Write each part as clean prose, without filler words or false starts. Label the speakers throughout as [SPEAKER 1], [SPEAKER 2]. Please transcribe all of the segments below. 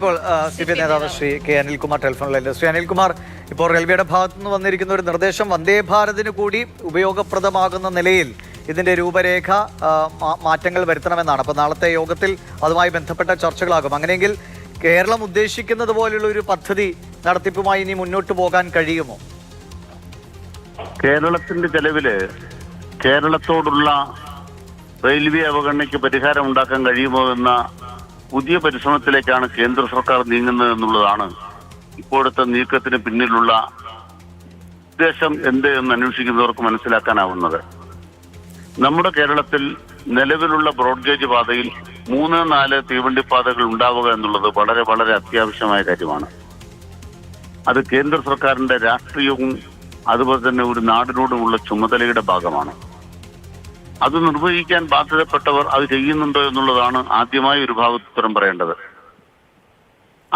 [SPEAKER 1] ഇപ്പോൾ C P നേതാവ് Shri K Anilkumar ടെലിഫോണിലല്ലേ. Shri Anilkumar, ഇപ്പോൾ റെയിൽവേയുടെ ഭാഗത്തു നിന്ന് വന്നിരിക്കുന്ന ഒരു നിർദ്ദേശം വന്ദേ ഭാരതിന് കൂടി ഉപയോഗപ്രദമാകുന്ന നിലയിൽ ഇതിന്റെ രൂപരേഖ മാറ്റങ്ങൾ വരുത്തണമെന്നാണ്. അപ്പോൾ നാളത്തെ യോഗത്തിൽ അതുമായി ബന്ധപ്പെട്ട ചർച്ചകളാകും. അങ്ങനെയെങ്കിൽ കേരളം ഉദ്ദേശിക്കുന്നത് പോലുള്ള ഒരു പദ്ധതി നടത്തിപ്പുമായി ഇനി മുന്നോട്ട് പോകാൻ കഴിയുമോ?
[SPEAKER 2] കേരളത്തിന്റെ ചെലവില് കേരളത്തോടുള്ള റെയിൽവേ അവഗണനയ്ക്ക് പരിഹാരം ഉണ്ടാക്കാൻ കഴിയുമോ എന്ന പുതിയ പരിശ്രമത്തിലേക്കാണ് കേന്ദ്ര സർക്കാർ നീങ്ങുന്നത് എന്നുള്ളതാണ് ഇപ്പോഴത്തെ നീക്കത്തിന് പിന്നിലുള്ള ഉദ്ദേശം എന്ത് എന്ന് അന്വേഷിക്കുന്നവർക്ക് മനസ്സിലാക്കാനാവുന്നത്. നമ്മുടെ കേരളത്തിൽ നിലവിലുള്ള ബ്രോഡ്ഗേജ് പാതയിൽ 3-4 തീവണ്ടി പാതകൾ ഉണ്ടാവുക എന്നുള്ളത് വളരെ വളരെ അത്യാവശ്യമായ കാര്യമാണ്. അത് കേന്ദ്ര സർക്കാരിന്റെ രാഷ്ട്രീയവും അതുപോലെ തന്നെ ഒരു നാടിനോടുമുള്ള ചുമതലയുടെ ഭാഗമാണ്. അത് നിർവഹിക്കാൻ ബാധ്യതപ്പെട്ടവർ അത് ചെയ്യുന്നുണ്ടോ എന്നുള്ളതാണ് ആദ്യമായി ഒരു ഭാഗത്ത് ഉത്തരം പറയേണ്ടത്.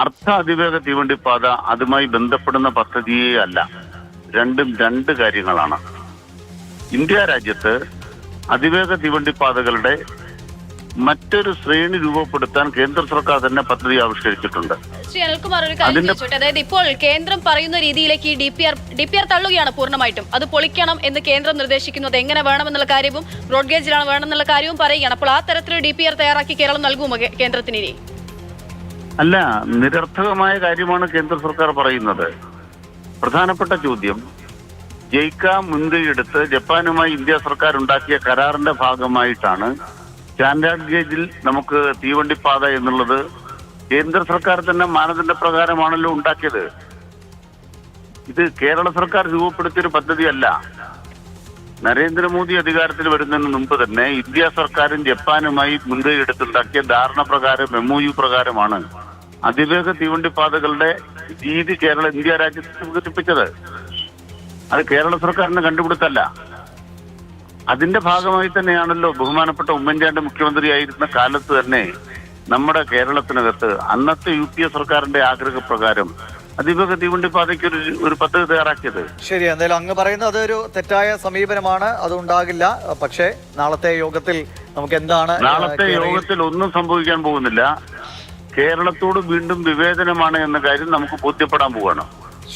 [SPEAKER 2] അർദ്ധ അതിവേഗ തീവണ്ടിപ്പാത അതുമായി ബന്ധപ്പെടുന്ന പദ്ധതിയേ അല്ല. രണ്ടും രണ്ട് കാര്യങ്ങളാണ്. ഇന്ത്യ രാജ്യത്ത് അതിവേഗ തീവണ്ടിപ്പാതകളുടെ മറ്റൊരു ശ്രേണി രൂപപ്പെടുത്താൻ കേന്ദ്ര സർക്കാർ തന്നെ പദ്ധതി ആവിഷ്കരിച്ചിട്ടുണ്ട്.
[SPEAKER 3] ശ്രീ അനിൽകുമാർ, ഒരു കാര്യം ചോദിച്ചോട്ടെ. അതായത് ഇപ്പോൾ കേന്ദ്രം പറയുന്ന രീതിയിലേക്ക് ഈ ഡി പി ആർ തള്ളുകയാണ് പൂർണ്ണമായിട്ടും. അത് പൊളിക്കണം എന്ന് കേന്ദ്രം നിർദ്ദേശിക്കുന്നത് എങ്ങനെ വേണമെന്നുള്ള കാര്യവും ബ്രോഡ്ഗേജിലാണ് വേണമെന്നുള്ള കാര്യവും പറയുകയാണ്. അപ്പോൾ ആ തരത്തിലൊരു DPR തയ്യാറാക്കി കേരളം നൽകുമോ കേന്ദ്രത്തിന്? ഇനി
[SPEAKER 2] അല്ല, നിരർത്ഥകമായ കാര്യമാണ് കേന്ദ്ര സർക്കാർ പറയുന്നത്. പ്രധാനപ്പെട്ട ചോദ്യം, ജയിക്ക മുൻകൈയെടുത്ത് ജപ്പാനുമായി ഇന്ത്യ സർക്കാർ ഉണ്ടാക്കിയ കരാറിന്റെ ഭാഗമായിട്ടാണ് സ്റ്റാൻഡേർഡ് ഗേജിൽ നമുക്ക് തീവണ്ടിപ്പാത എന്നുള്ളത് കേന്ദ്ര സർക്കാർ തന്നെ മാനദണ്ഡ പ്രകാരമാണല്ലോ ഉണ്ടാക്കിയത്. ഇത് കേരള സർക്കാർ രൂപപ്പെടുത്തിയൊരു പദ്ധതിയല്ല. നരേന്ദ്രമോദി അധികാരത്തിൽ വരുന്നതിന് മുമ്പ് തന്നെ ഇന്ത്യ സർക്കാരും ജപ്പാനുമായി മുൻകൈ എടുത്തുണ്ടാക്കിയ ധാരണ പ്രകാരം MOU പ്രകാരമാണ് അതിവേഗ തീവണ്ടിപ്പാതകളുടെ രീതി ഇന്ത്യ രാജ്യത്ത് വികസിപ്പിച്ചത്. അത് കേരള സർക്കാരിന് കണ്ടുപിടുത്തല്ല. അതിന്റെ ഭാഗമായി തന്നെയാണല്ലോ ബഹുമാനപ്പെട്ട ഉമ്മൻചാണ്ടി മുഖ്യമന്ത്രിയായിരുന്ന കാലത്ത് തന്നെ നമ്മുടെ കേരളത്തിനകത്ത് അന്നത്തെ UPA സർക്കാരിന്റെ ആഗ്രഹപ്രകാരം അതിവേഗ തീവണ്ടിപ്പാതയ്ക്ക് ഒരു പദ്ധതി തയ്യാറാക്കിയത്.
[SPEAKER 1] ശരി, എന്തായാലും അങ്ങ് പറയുന്നത് അതൊരു തെറ്റായ സമീപനമാണ്, അതുണ്ടാകില്ല. പക്ഷേ നാളത്തെ യോഗത്തിൽ നമുക്ക് എന്താണ്?
[SPEAKER 2] നാളത്തെ യോഗത്തിൽ ഒന്നും സംഭവിക്കാൻ പോകുന്നില്ല. കേരളത്തോട് വീണ്ടും വിവേചനമാണ് എന്ന കാര്യം നമുക്ക് ബോധ്യപ്പെടാൻ പോവാണ്.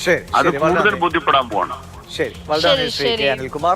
[SPEAKER 1] ശരി,
[SPEAKER 2] അത് കൂടുതൽ ബോധ്യപ്പെടാൻ പോവാണ്.
[SPEAKER 1] ശരി, വളരെ ശ്രീ കെ അനിൽകുമാർ.